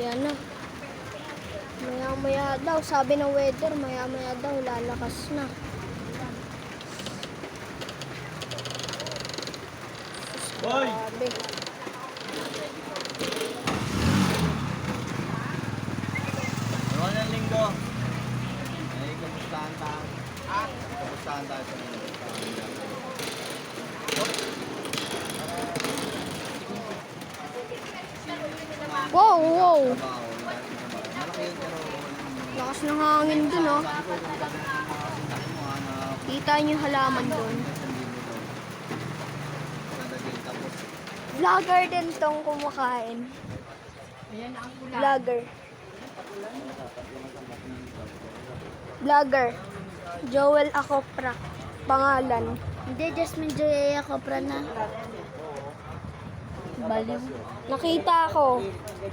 Yan na. Maya-maya daw, sabi ng weather, maya-maya daw, lalakas na. Hoy! Grabe. Ano ng linggo? Ay, kamustahan tayo. Kamustahan tayo sa linggo. Wow, wow. Trabaho, malaki yun pero Lakas ng hangin dun, oh. sabi ko kung bakit mo hanap Kita niyo halaman dun. sa linggo daw. Nadagay tapos Vlogger din tong kumakain. Vlogger. Vlogger. Joel Acopra. Pangalan. Hindi, Jasmine Joya Copra na. Baliw. Nakita ko.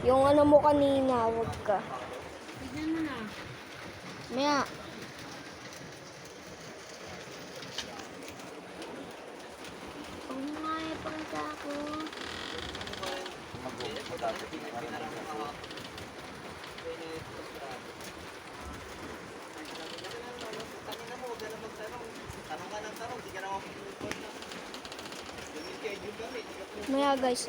Yung ano mo kanina, wag ka. Tignan mo na. Maya. Huwag mo nga ipakita ako. Maya guys,